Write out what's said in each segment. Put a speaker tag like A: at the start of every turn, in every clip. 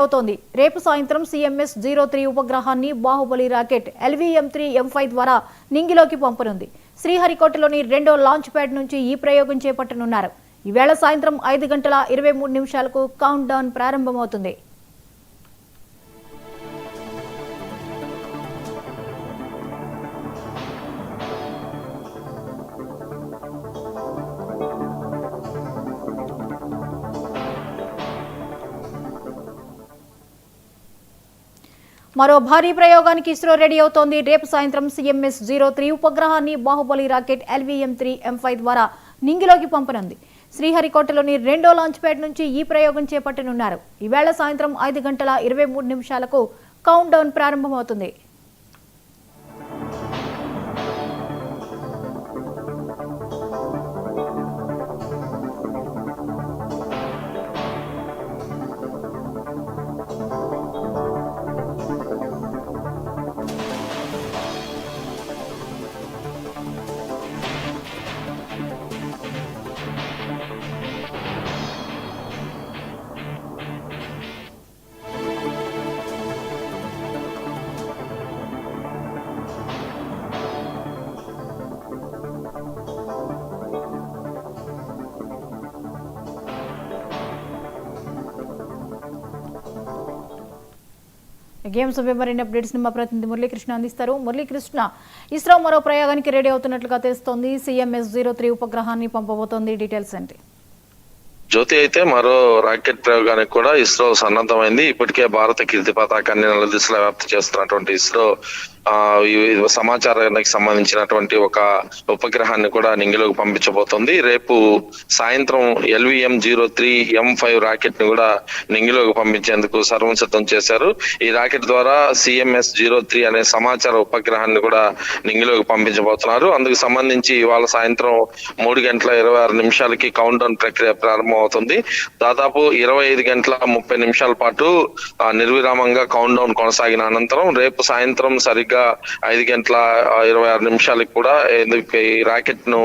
A: అవుతోంది. రేపు సాయంత్రం CMS-03 ఉపగ్రహాన్ని బాహుబలి రాకెట్ LVM-3M5 ద్వారా నింగిలోకి పంపనుంది. శ్రీహరికోటలోని రెండో లాంచ్ ప్యాడ్ నుంచి ఈ ప్రయోగం చేపట్టనున్నారు. ఈవేళ సాయంత్రం 5:23 కౌంట్ డౌన్ ప్రారంభమవుతుంది. మరో భారీ ప్రయోగానికి ఇస్రో రెడీ అవుతోంది. రేపు సాయంత్రం CMS-03 ఉపగ్రహాన్ని బాహుబలి రాకెట్ LVM-3M5 ద్వారా నింగిలోకి పంపనుంది. శ్రీహరికోటలోని రెండో లాంచ్ ప్యాడ్ నుంచి ఈ ప్రయోగం చేపట్టనున్నారు. ఈవేళ సాయంత్రం 5:23 కౌంట్ డౌన్ ప్రారంభమవుతుంది. గేమ్స్ మరిన్ని అప్డేట్స్ మా ప్రతినిధి మురళీకృష్ణ అందిస్తారు. మురళీకృష్ణ, ఇస్రో మరో ప్రయోగానికి రెడీ అవుతున్నట్లుగా తెలుస్తోంది. CMS-03 ఉపగ్రహాన్ని పంపబోతోంది. డీటెయిల్స్ ఏంటి?
B: జ్యోతి, అయితే మరో రాకెట్ ప్రయోగానికి కూడా ఇస్రో సన్నద్ధమైంది. ఇప్పటికే భారత కీర్తి పతాకాన్ని నలుదిశలా వ్యాప్తి చేస్తున్నటువంటి ఇస్రో సమాచారానికి సంబంధించినటువంటి ఒక ఉపగ్రహాన్ని కూడా నింగిలోకి పంపించబోతోంది. రేపు సాయంత్రం LVM-03M5 రాకెట్ ని కూడా నింగిలోకి పంపించేందుకు సర్వం సిద్ధం చేశారు. ఈ రాకెట్ ద్వారా CMS-03 అనే సమాచార ఉపగ్రహాన్ని కూడా నింగిలోకి పంపించబోతున్నారు. అందుకు సంబంధించి ఇవాళ సాయంత్రం 3:26 కౌంట్ డౌన్ ప్రక్రియ ప్రారంభం అవుతుంది. దాదాపు 25:30 పాటు నిర్విరామంగా కౌంట్ డౌన్ కొనసాగిన అనంతరం రేపు సాయంత్రం సరిగ్గా 5:26 కూడా ఈ రాకెట్ ను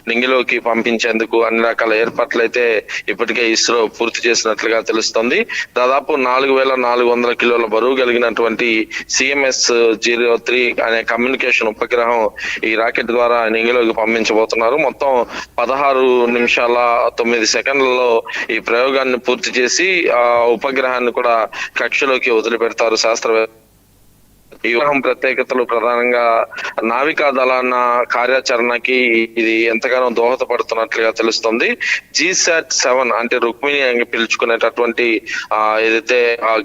B: నింగిలోకి పంపించేందుకు అన్ని రకాల ఏర్పాట్లు అయితే ఇప్పటికే ఇస్రో పూర్తి చేసినట్లుగా తెలుస్తోంది. దాదాపు 4,400 కిలోల బరువు కలిగినటువంటి CMS-03 అనే కమ్యూనికేషన్ ఉపగ్రహం ఈ రాకెట్ ద్వారా నింగిలోకి పంపించబోతున్నారు. మొత్తం 16:09 ఈ ప్రయోగాన్ని పూర్తి చేసి ఆ ఉపగ్రహాన్ని కూడా కక్షలోకి వదిలిపెడతారు శాస్త్రవేత్త. ఈ ఉపగ్రహం ప్రత్యేకతలు ప్రధానంగా నావికా దళాన కార్యాచరణకి ఇది ఎంతగానో దోహదపడుతున్నట్లుగా తెలుస్తుంది. GSAT-7 అంటే రుక్మిణి అని పిలుచుకునేటటువంటి ఏదైతే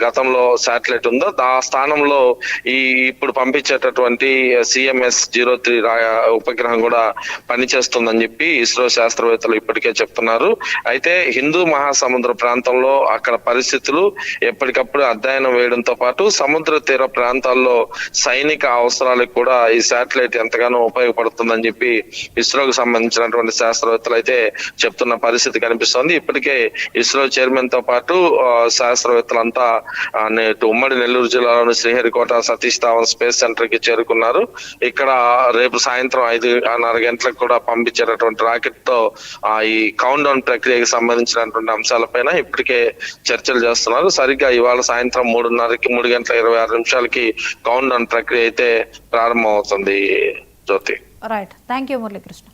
B: గతంలో శాటిలైట్ ఉందో ఆ స్థానంలో ఈ ఇప్పుడు పంపించేటటువంటి CMS-03 ఉపగ్రహం కూడా పనిచేస్తుందని చెప్పి ఇస్రో శాస్త్రవేత్తలు ఇప్పటికే చెప్తున్నారు. అయితే హిందూ మహాసముద్ర ప్రాంతంలో అక్కడ పరిస్థితులు ఎప్పటికప్పుడు అధ్యయనం వేయడంతో పాటు సముద్ర తీర ప్రాంతాల్లో సైనిక అవసరాలకు కూడా ఈ శాటిలైట్ ఎంతగానో ఉపయోగపడుతుందని చెప్పి ఇస్రోకి సంబంధించినటువంటి శాస్త్రవేత్తలు అయితే చెప్తున్న పరిస్థితి కనిపిస్తోంది. ఇప్పటికే ఇస్రో చైర్మన్ తో పాటు శాస్త్రవేత్తలంతా ఉమ్మడి నెల్లూరు జిల్లాలోని శ్రీహరికోట సతీష్ ధావన్ స్పేస్ సెంటర్ కి చేరుకున్నారు. ఇక్కడ రేపు సాయంత్రం 5:30 కూడా పంపించేటటువంటి రాకెట్ తో ఈ కౌంట్ డౌన్ ప్రక్రియకి సంబంధించినటువంటి అంశాలపైన ఇప్పటికే చర్చలు చేస్తున్నారు. సరిగ్గా ఇవాళ సాయంత్రం 3:26 కౌంట్ డౌన్ ప్రక్రియ అయితే ప్రారంభం అవుతుంది. జ్యోతి,
A: రైట్. Thank you Muralikrishna.